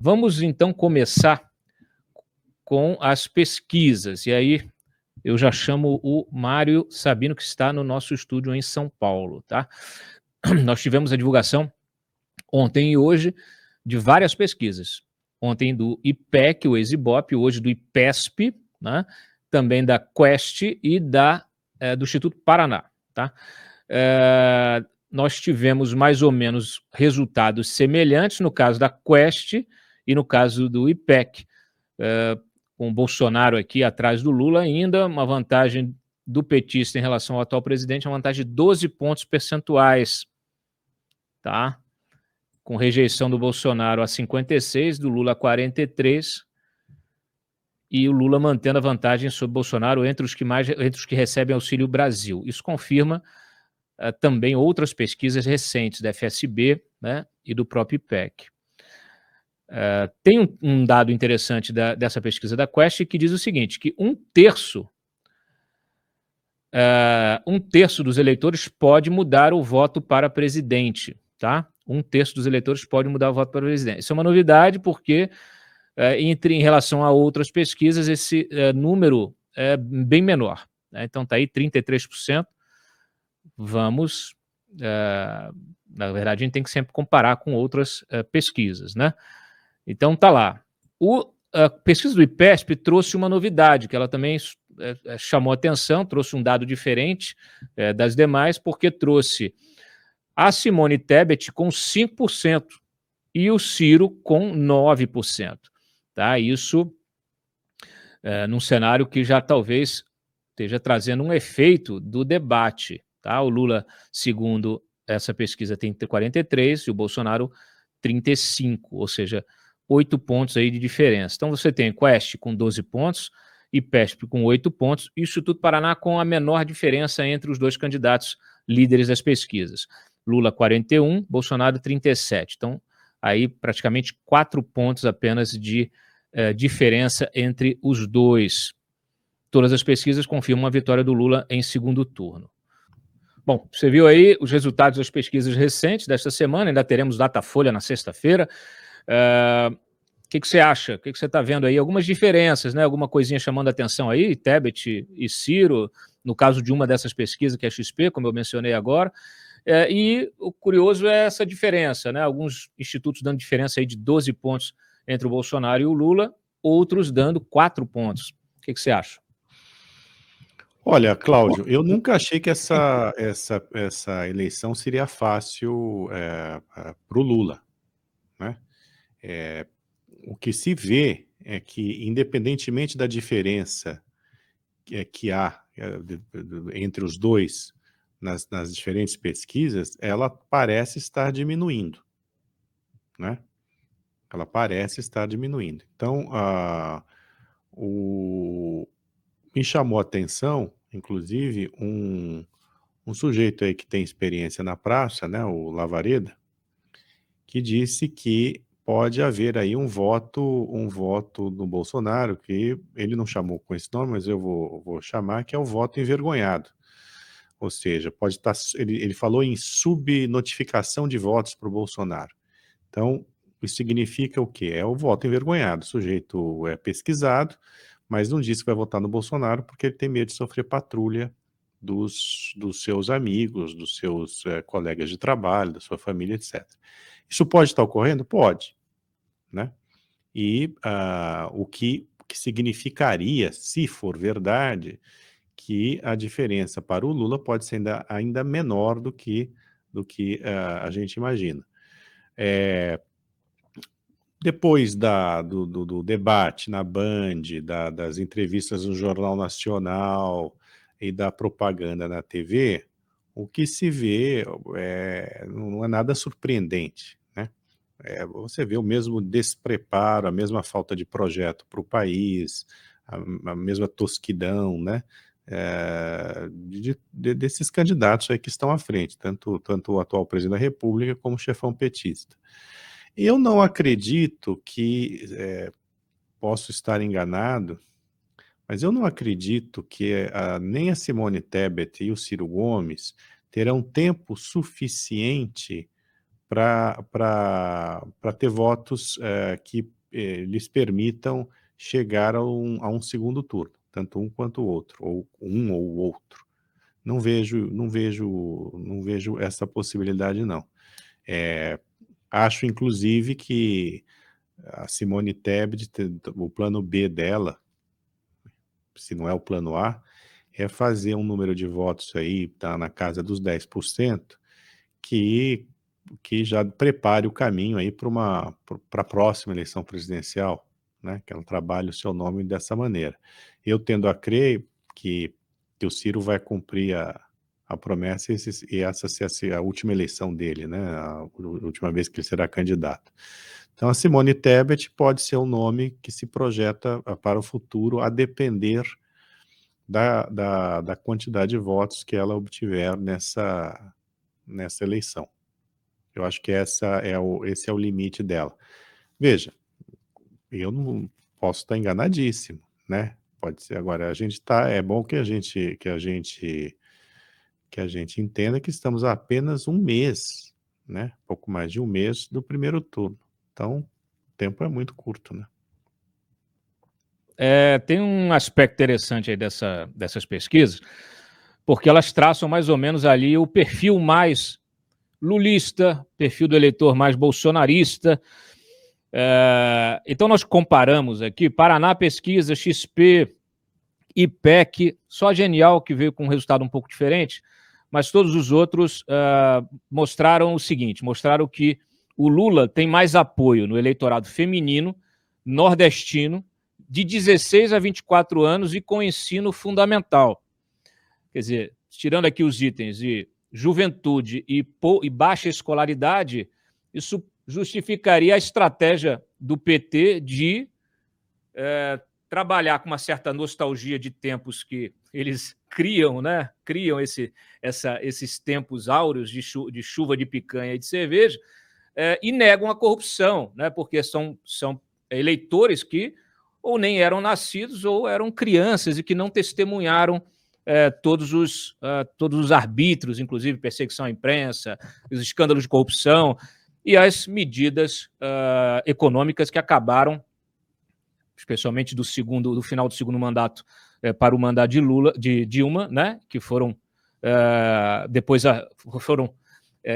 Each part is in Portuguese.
Vamos então começar com as pesquisas. E aí eu já chamo o Mário Sabino, que está no nosso estúdio em São Paulo, tá? Nós tivemos a divulgação ontem e hoje de várias pesquisas. Ontem do IPEC, o Exibop, hoje do IPESP, né? Também da Quest e do Instituto Paraná, tá? Nós tivemos mais ou menos resultados semelhantes no caso da Quest e no caso do IPEC, com o Bolsonaro aqui atrás do Lula ainda, uma vantagem do petista em relação ao atual presidente, uma vantagem de 12 pontos percentuais, tá? Com rejeição do Bolsonaro a 56, do Lula a 43, e o Lula mantendo a vantagem sobre Bolsonaro entre os que recebem Auxílio Brasil. Isso confirma também outras pesquisas recentes da FSB, né, e do próprio IPEC. Tem um dado interessante dessa pesquisa da Quest que diz o seguinte, que um terço dos eleitores pode mudar o voto para presidente, tá? Um terço dos eleitores pode mudar o voto para presidente. Isso é uma novidade porque, em relação a outras pesquisas, esse número é bem menor, né? Então está aí 33%. Vamos, na verdade, a gente tem que sempre comparar com outras pesquisas, né? Então tá lá. A pesquisa do IPESP trouxe uma novidade, que ela também chamou atenção, trouxe um dado diferente das demais, porque trouxe a Simone Tebet com 5% e o Ciro com 9%. Tá? Isso num cenário que já talvez esteja trazendo um efeito do debate. Tá? O Lula, segundo essa pesquisa, tem 43% e o Bolsonaro 35%, ou seja, 8 pontos aí de diferença. Então você tem Quest com 12 pontos, IPESP com 8 pontos e o Instituto Paraná com a menor diferença entre os dois candidatos líderes das pesquisas. Lula 41, Bolsonaro 37. Então, aí praticamente 4 pontos apenas de diferença entre os dois. Todas as pesquisas confirmam a vitória do Lula em segundo turno. Bom, você viu aí os resultados das pesquisas recentes desta semana, ainda teremos Datafolha na sexta-feira. O que você acha? O que você está vendo aí? Algumas diferenças, né? Alguma coisinha chamando a atenção aí? Tebet e Ciro, no caso de uma dessas pesquisas, que é a XP, como eu mencionei agora. E o curioso é essa diferença, né? Alguns institutos dando diferença aí de 12 pontos entre o Bolsonaro e o Lula, outros dando 4 pontos. O que você acha? Olha, Cláudio, eu nunca achei que essa eleição seria fácil para o Lula, né? O que se vê é que, independentemente da diferença que há entre os dois nas diferentes pesquisas, ela parece estar diminuindo, né? Ela parece estar diminuindo. Então, me chamou a atenção, inclusive, um sujeito aí que tem experiência na praça, né, o Lavareda, que disse que pode haver aí um voto do Bolsonaro, que ele não chamou com esse nome, mas eu vou chamar, que é o voto envergonhado. Ou seja, pode estar, ele falou em subnotificação de votos para o Bolsonaro. Então, isso significa o quê? É o voto envergonhado. O sujeito é pesquisado, mas não diz que vai votar no Bolsonaro porque ele tem medo de sofrer patrulha dos seus amigos, dos seus colegas de trabalho, da sua família, etc. Isso pode estar ocorrendo? Pode, né? E o que significaria, se for verdade, que a diferença para o Lula pode ser ainda menor do que a gente imagina. Depois do debate na Band, das entrevistas no Jornal Nacional e da propaganda na TV, o que se vê não é nada surpreendente, né? Você vê o mesmo despreparo, a mesma falta de projeto para o país, a mesma tosquidão, né? Desses candidatos aí que estão à frente, tanto o atual presidente da República como o chefão petista. Eu não acredito que, posso estar enganado, mas eu não acredito que nem a Simone Tebet e o Ciro Gomes terão tempo suficiente para ter votos que lhes permitam chegar a um segundo turno, tanto um quanto o outro, ou um ou o outro. Não vejo essa possibilidade, não. Acho, inclusive, que a Simone Tebet, o plano B dela, se não é o plano A, é fazer um número de votos aí, tá na casa dos 10%, que já prepare o caminho aí para a próxima eleição presidencial, né? Que ela trabalhe o seu nome dessa maneira. Eu tendo a crer que o Ciro vai cumprir a promessa e essa ser a última eleição dele, né? A última vez que ele será candidato. Então a Simone Tebet pode ser um nome que se projeta para o futuro, a depender da quantidade de votos que ela obtiver nessa eleição. Eu acho que esse é o limite dela. Veja, eu não posso estar enganadíssimo, né? Pode ser. Agora, é bom que a gente entenda que estamos a apenas um mês, né? Pouco mais de um mês do primeiro turno. Então, o tempo é muito curto, né? Tem um aspecto interessante aí dessas pesquisas, porque elas traçam mais ou menos ali o perfil mais lulista, perfil do eleitor mais bolsonarista. Então nós comparamos aqui Paraná Pesquisa, XP, IPEC, só a Genial que veio com um resultado um pouco diferente, mas todos os outros mostraram o seguinte, mostraram que o Lula tem mais apoio no eleitorado feminino, nordestino, de 16 a 24 anos e com ensino fundamental. Quer dizer, tirando aqui os itens de juventude e baixa escolaridade, isso justificaria a estratégia do PT de trabalhar com uma certa nostalgia de tempos que eles criam, né? Criam esses tempos áureos de chuva de picanha e de cerveja, e negam a corrupção, né? Porque são eleitores que ou nem eram nascidos ou eram crianças e que não testemunharam todos os arbítrios, inclusive perseguição à imprensa, os escândalos de corrupção e as medidas econômicas que acabaram, especialmente do final do segundo mandato para o mandato de Dilma, né, que foram depois foram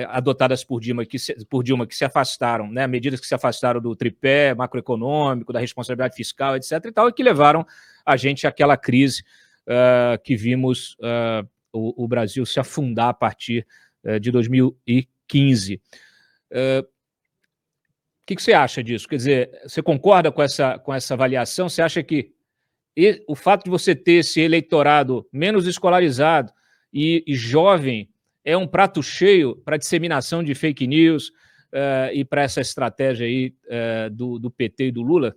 adotadas por Dilma que se afastaram, né, medidas que se afastaram do tripé macroeconômico, da responsabilidade fiscal, etc. e tal, e que levaram a gente àquela crise que vimos o Brasil se afundar a partir de 2015. O que você acha disso? Quer dizer, você concorda com essa avaliação? Você acha que o fato de você ter esse eleitorado menos escolarizado e jovem é um prato cheio para a disseminação de fake news e para essa estratégia aí do PT e do Lula?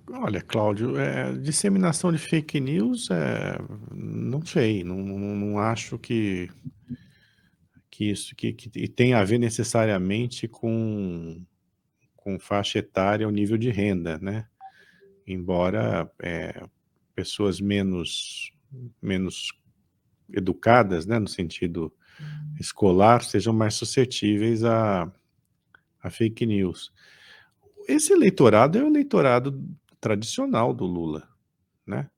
Olha, Cláudio, disseminação de fake news, não sei, não acho que isso tem a ver necessariamente com faixa etária ou nível de renda, né? Embora pessoas menos educadas, né, no sentido escolar, sejam mais suscetíveis a fake news. Esse eleitorado é o eleitorado tradicional do Lula, né?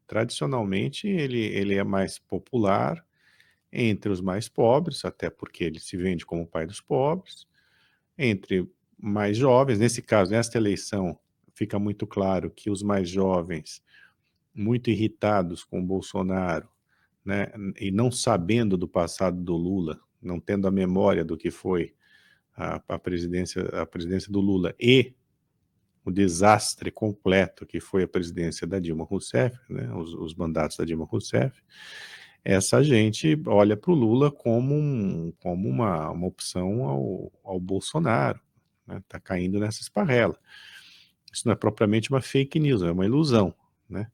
Tradicionalmente, ele é mais popular entre os mais pobres, até porque ele se vende como o pai dos pobres, entre mais jovens, nesse caso, nesta eleição, fica muito claro que os mais jovens, muito irritados com o Bolsonaro, né, e não sabendo do passado do Lula, não tendo a memória do que foi a presidência do Lula e o desastre completo que foi a presidência da Dilma Rousseff, né, os mandatos da Dilma Rousseff, essa gente olha para o Lula como uma opção ao Bolsonaro, né, tá caindo nessa esparrela. Isso não é propriamente uma fake news, é uma ilusão, né?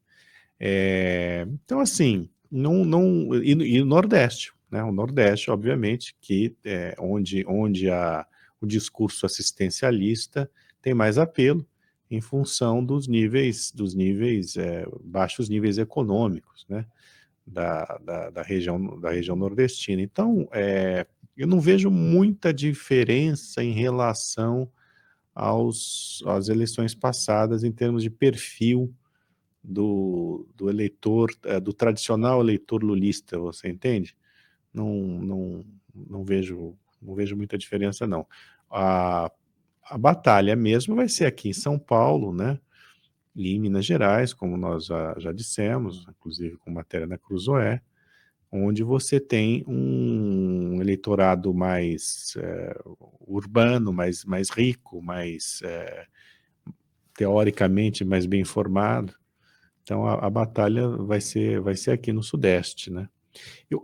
Então, assim, e o Nordeste, né? O Nordeste, obviamente, que onde o discurso assistencialista tem mais apelo em função dos baixos níveis econômicos, né? Da região nordestina. Então, eu não vejo muita diferença em relação às eleições passadas em termos de perfil do eleitor, do tradicional eleitor lulista, você entende? Não vejo muita diferença, não. A batalha mesmo vai ser aqui em São Paulo, né? E em Minas Gerais, como nós já dissemos, inclusive com matéria na Cruzoé, onde você tem um eleitorado mais urbano, mais rico, mais teoricamente mais bem informado. Então a batalha vai ser aqui no Sudeste, né?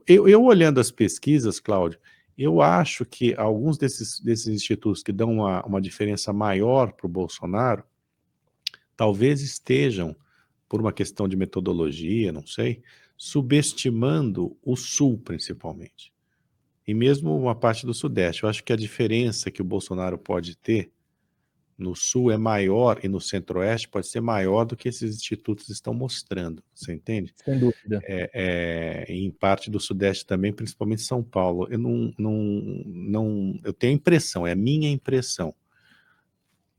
Eu olhando as pesquisas, Cláudio, eu acho que alguns desses institutos que dão uma diferença maior para o Bolsonaro, talvez estejam, por uma questão de metodologia, não sei, subestimando o Sul, principalmente. E mesmo uma parte do Sudeste. Eu acho que a diferença que o Bolsonaro pode ter no Sul é maior e no Centro-Oeste pode ser maior do que esses institutos estão mostrando, você entende? Sem dúvida. Em parte do Sudeste também, principalmente São Paulo. Eu tenho a impressão, é a minha impressão.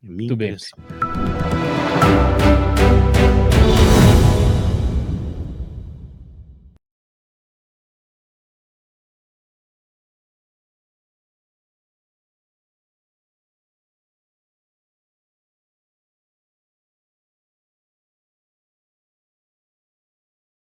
Muito bem.